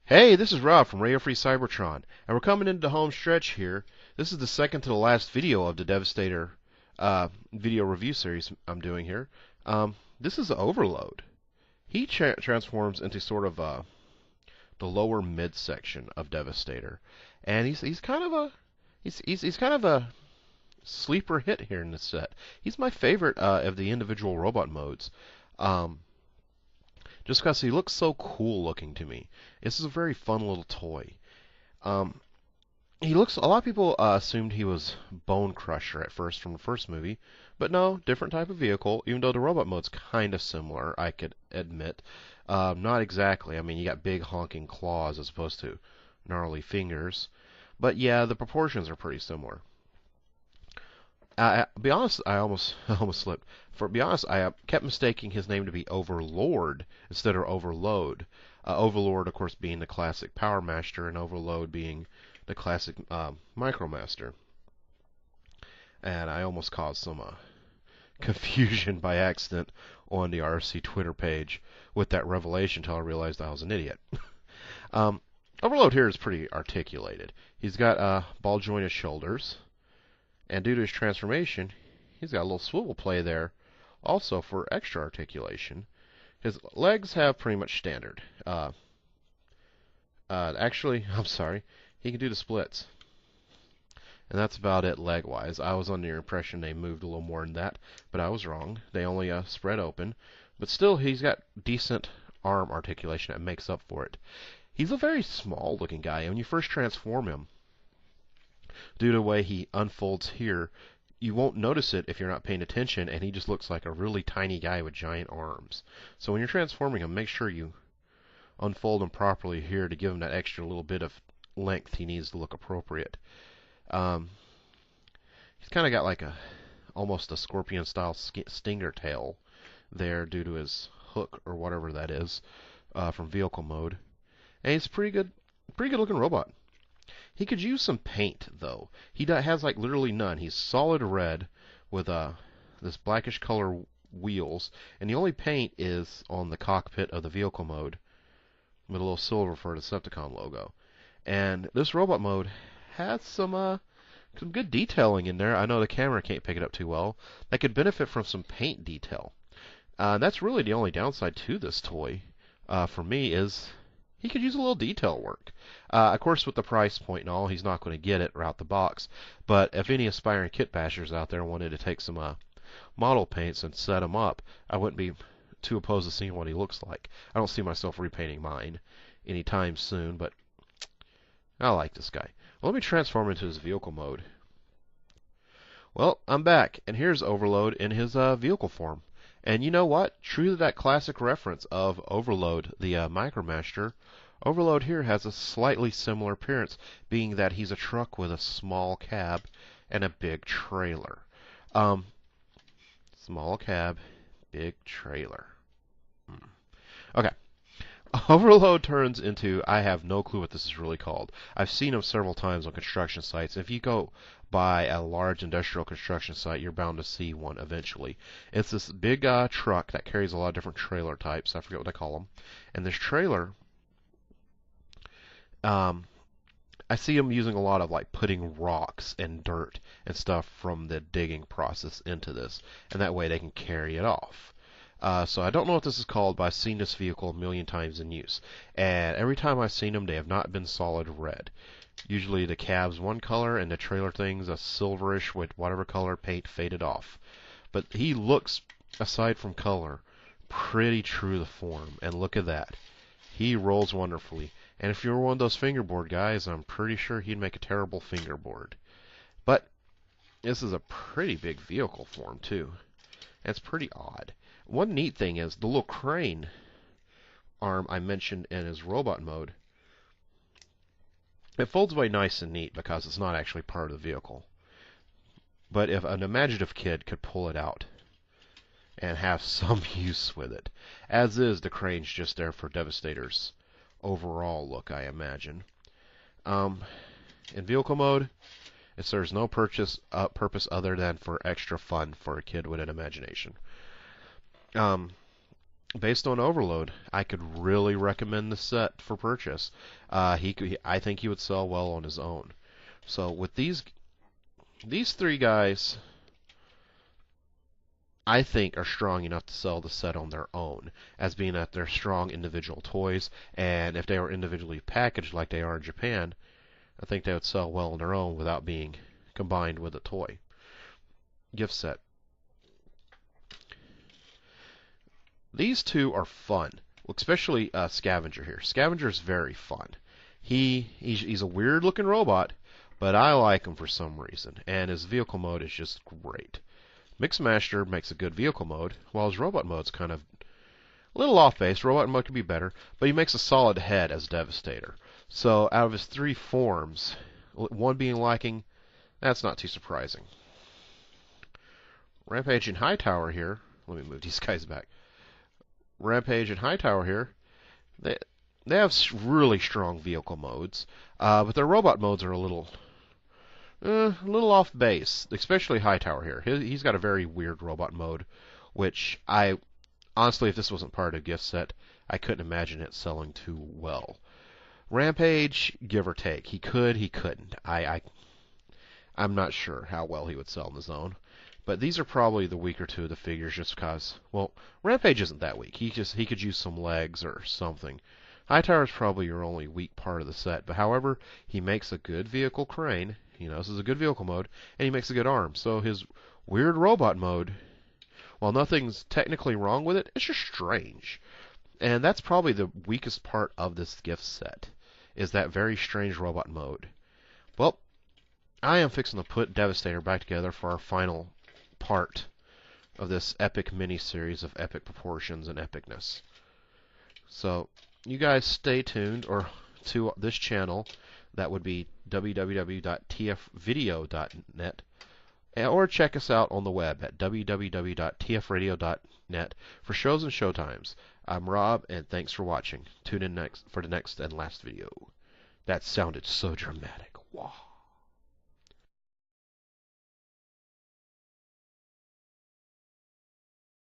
Hey, this is Rob from Radio Free Cybertron, and we're coming into the home stretch here. This is the second to the last video of the Devastator video review series I'm doing here. This is Overload. He transforms into sort of the lower midsection of Devastator, and he's kind of a he's kind of a sleeper hit here in this set. He's my favorite of the individual robot modes. Just because he looks so cool looking to me. This is a very fun little toy. Um, he looks. A lot of people assumed he was Bone Crusher at first from the first movie, but no, different type of vehicle. Even though the robot mode's kind of similar, I could admit. Not exactly. I mean, you got big honking claws as opposed to gnarly fingers, but yeah, the proportions are pretty similar. Be honest, I almost almost slipped. For be honest, I kept mistaking his name to be Overlord instead of Overload. Overlord, of course, being the classic Power Master, and Overload being the classic Micromaster. And I almost caused some confusion by accident on the RC Twitter page with that revelation until I realized I was an idiot. Overload here is pretty articulated. He's got ball jointed shoulders. And due to his transformation, he's got a little swivel play there also for extra articulation. His legs have pretty much standard. Actually, I'm sorry, he can do the splits. And that's about it leg-wise. I was under the impression they moved a little more than that, but I was wrong. They only spread open. But still, he's got decent arm articulation that makes up for it. He's a very small-looking guy. When you first transform him, due to the way he unfolds here, you won't notice it if you're not paying attention, and he just looks like a really tiny guy with giant arms. So when you're transforming him, make sure you unfold him properly here to give him that extra little bit of length he needs to look appropriate. He's kind of got like almost a scorpion-style stinger tail there due to his hook or whatever that is from vehicle mode. And he's a pretty good looking robot. He could use some paint, though. He has like literally none. He's solid red with this blackish color wheels, and the only paint is on the cockpit of the vehicle mode with a little silver for the Decepticon logo. And this robot mode has some good detailing in there. I know the camera can't pick it up too well. That could benefit from some paint detail. That's really the only downside to this toy for me is he could use a little detail work. Of course, with the price point and all, he's not going to get it right out the box. But if any aspiring kit bashers out there wanted to take some model paints and set them up, I wouldn't be too opposed to seeing what he looks like. I don't see myself repainting mine anytime soon, but I like this guy. Well, let me transform into his vehicle mode. Well, I'm back, and here's Overload in his vehicle form. And you know what? True to that classic reference of Overload, the Micromaster, Overload here has a slightly similar appearance, being that he's a truck with a small cab and a big trailer. Small cab, big trailer. Okay. Overload turns into, I have no clue what this is really called. I've seen them several times on construction sites. If you go by a large industrial construction site, you're bound to see one eventually. It's this big truck that carries a lot of different trailer types. I forget what they call them. And this trailer, I see them using a lot of like putting rocks and dirt and stuff from the digging process into this, and that way they can carry it off. So I don't know what this is called, but I've seen this vehicle a million times in use. And every time I've seen them, they have not been solid red. Usually the cab's one color and the trailer thing's a silverish with whatever color paint faded off. But he looks, aside from color, pretty true to the form. And look at that. He rolls wonderfully. And if you're one of those fingerboard guys, I'm pretty sure he'd make a terrible fingerboard. But this is a pretty big vehicle form, too. And it's pretty odd. One neat thing is the little crane arm I mentioned in his robot mode. It folds away nice and neat because it's not actually part of the vehicle. But if an imaginative kid could pull it out and have some use with it. As is, the crane's just there for Devastator's overall look, I imagine. In vehicle mode, it serves no purpose other than for extra fun for a kid with an imagination. based on Overload, I could really recommend the set for purchase. I think he would sell well on his own. So with these three guys, I think are strong enough to sell the set on their own, as being that they're strong individual toys, and if they were individually packaged like they are in Japan, I think they would sell well on their own without being combined with a toy gift set. These two are fun, especially Scavenger here. Scavenger is very fun. He's a weird looking robot, but I like him for some reason, and his vehicle mode is just great. Mixmaster makes a good vehicle mode, while his robot mode's kind of a little off base. Robot mode could be better, but he makes a solid head as Devastator. So out of his three forms, one being lacking, that's not too surprising. Rampage and Hightower here. Let me move these guys back. Rampage and Hightower here. They have really strong vehicle modes, but their robot modes are a little off base, especially Hightower here. He's got a very weird robot mode, which I honestly, if this wasn't part of a gift set, I couldn't imagine it selling too well. Rampage, give or take, he could, he couldn't. I'm not sure how well he would sell on his own. But these are probably the weaker two of the figures, just because, well, Rampage isn't that weak. He could use some legs or something. Hightower is probably your only weak part of the set, but however, he makes a good vehicle crane. You know, this is a good vehicle mode, and he makes a good arm. So his weird robot mode, while nothing's technically wrong with it, it's just strange. And that's probably the weakest part of this gift set, is that very strange robot mode. Well, I am fixing to put Devastator back together for our final part of this epic mini-series of epic proportions and epicness. So, you guys stay tuned to this channel. That would be www.tfvideo.net, or check us out on the web at www.tfradio.net for shows and showtimes. I'm Rob, and thanks for watching. Tune in next for the next and last video. That sounded so dramatic. Wow.